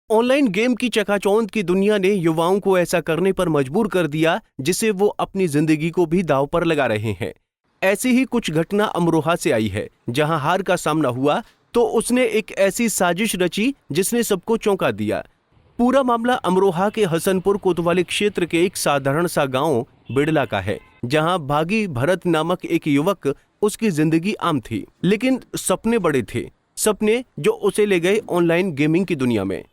Online game की चकाचौंध की दुनिया ने युवाओं को ऐसा करने पर मजबूर कर दिया जिससे वो अपनी जिंदगी को भी दांव पर लगा रहे हैं। ऐसी ही कुछ घटना अमरोहा से आई है, जहां हार का सामना हुआ तो उसने एक ऐसी साजिश रची जिसने सबको चौंका दिया। पूरा मामला अमरोहा के हसनपुर कोतवाली क्षेत्र के एक साधारण सा गांव बिड़ला का है, जहां भागी भरत नामक एक युवक, उसकी जिंदगी आम थी लेकिन सपने बड़े थे, सपने जो उसे ले गए ऑनलाइन गेमिंग की दुनिया में।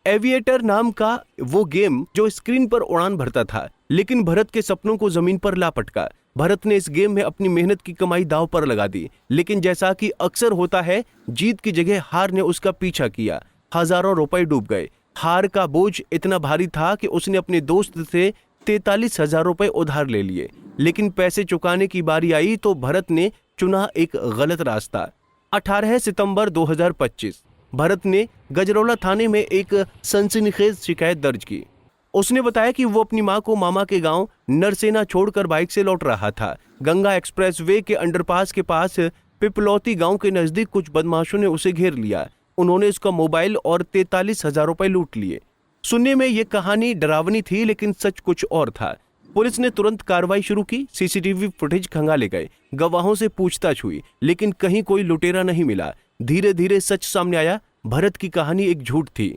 एविएटर नाम का वो गेम जो स्क्रीन पर उड़ान भरता था, लेकिन भरत के सपनों को जमीन पर ला पटका। भरत ने इस गेम में अपनी मेहनत की कमाई दांव पर लगा दी, लेकिन जैसा कि अक्सर होता है, जीत की जगह हार ने उसका पीछा किया। हजारों रुपए डूब गए। हार का बोझ इतना भारी था कि उसने अपने दोस्त से 43,000 रुपए उधार ले लिए, लेकिन पैसे चुकाने की बारी आई तो भरत ने चुना एक गलत रास्ता। 18 सितंबर 2025 भरत ने गजरौला थाने में एक सनसनीखेज शिकायत दर्ज की। उसने बताया कि वो अपनी मां को मामा के गांव नरसेना छोड़कर बाइक से लौट रहा था। गंगा एक्सप्रेसवे के अंडरपास के पास पिपलौती गांव के नजदीक कुछ बदमाशों ने उसे घेर लिया। उन्होंने उसका मोबाइल और 43,000 रुपए लूट लिए। सुनने में ये कहानी डरावनी थी, लेकिन सच कुछ और था। पुलिस ने तुरंत कार्रवाई शुरू की। सीसीटीवी फुटेज खंगाले गए, गवाहों से पूछताछ हुई, लेकिन कहीं कोई लुटेरा नहीं मिला। धीरे धीरे सच सामने आया। भरत की कहानी एक झूठ थी।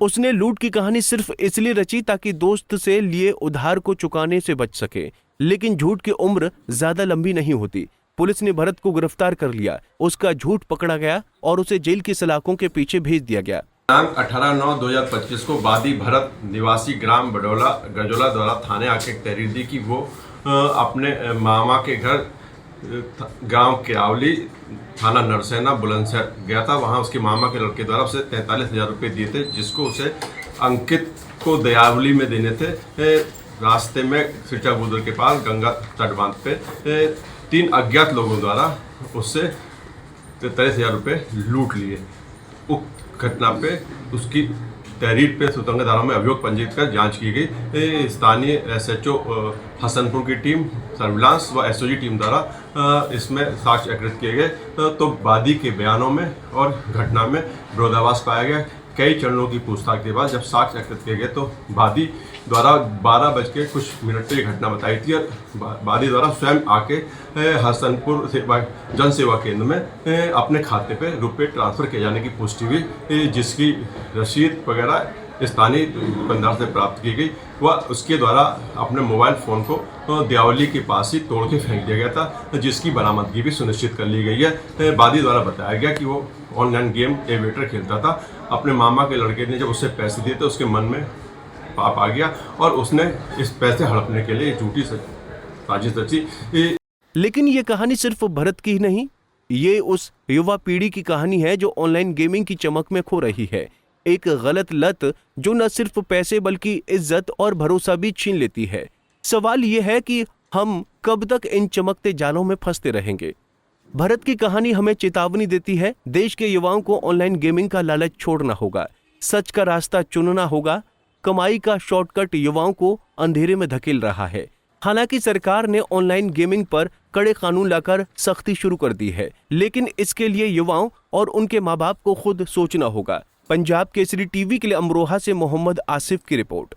उसने लूट की कहानी सिर्फ इसलिए रची ताकि दोस्त से लिए उधार को चुकाने से बच सके, लेकिन झूठ की उम्र ज्यादा लंबी नहीं होती। पुलिस ने भरत को गिरफ्तार कर लिया। उसका झूठ पकड़ा गया और उसे जेल की सलाखों के पीछे भेज दिया गया। दिनांक 18/9/2025 को बादी भरत निवासी ग्राम बडौला गजोला द्वारा थाने आके तहरीर दी कि वो अपने मामा के घर गांव केरावली थाना नरसेना बुलंदशहर गया था। वहां उसके मामा के लड़के द्वारा उसे 43,000 रुपये दिए थे, जिसको उसे अंकित को दयावली में देने थे। रास्ते में सिरचा बुदर के पास गंगा तटबांध पे 3 अज्ञात लोगों द्वारा उससे 43,000 रुपये लूट लिए। उक्त घटना पे उसकी तहरीर पे सुतंग धारा में अभियोग पंजीकृत कर जांच की गई। स्थानीय एसएचओ हसनपुर की टीम, सर्विलांस व एसओजी टीम द्वारा इसमें साक्ष्य एकत्रित किए गए। तो वादी के बयानों में और घटना में विरोधाभास पाया गया। कई चरणों की पूछताछ के बाद जब साक्ष्य एकत्रित किए गए तो वादी द्वारा 12:00 पे घटना बताई थी और वादी द्वारा स्वयं आके हसनपुर जन सेवा केंद्र में अपने खाते पे रुपए ट्रांसफर किए जाने की पुष्टि हुई, जिसकी रसीद वगैरह स्थानीय दुकानदार से प्राप्त की गई। वह उसके द्वारा अपने मोबाइल फ़ोन को दियावली के पास ही तोड़ के फेंक दिया गया था, जिसकी बरामदगी भी सुनिश्चित कर ली गई है। वादी द्वारा बताया गया कि वो ऑनलाइन गेम एविएटर खेलता था। अपने मामा के लड़के ने जब उससे पैसे दिए तो उसके मन में पाप आ गया और उसने इस पैसे हड़पने के लिए झूठी साजिश रची। लेकिन ये कहानी सिर्फ भरत की ही नहीं, ये उस युवा पीढ़ी की कहानी है जो ऑनलाइन गेमिंग की चमक में खो रही है। एक गलत लत जो न सिर्फ पैसे बल्कि इज्जत और भरोसा भी छीन लेती है। सवाल ये है कि हम कब तक इन चमकते जालों में फंसते रहेंगे। भरत की कहानी हमें चेतावनी देती है। देश के युवाओं को ऑनलाइन गेमिंग का लालच छोड़ना होगा, सच का रास्ता चुनना होगा। कमाई का शॉर्टकट युवाओं को अंधेरे में धकेल रहा है। हालांकि सरकार ने ऑनलाइन गेमिंग पर कड़े कानून लाकर सख्ती शुरू कर दी है, लेकिन इसके लिए युवाओं और उनके माँ बाप को खुद सोचना होगा। पंजाब केसरी टीवी के लिए अमरोहा से मोहम्मद आसिफ की रिपोर्ट।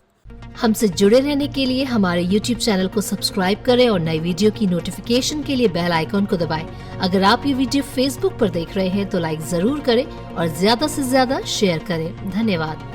हमसे जुड़े रहने के लिए हमारे YouTube चैनल को सब्सक्राइब करें और नई वीडियो की नोटिफिकेशन के लिए बेल आइकॉन को दबाएं। अगर आप ये वीडियो Facebook पर देख रहे हैं तो लाइक जरूर करें और ज्यादा से ज्यादा शेयर करें। धन्यवाद।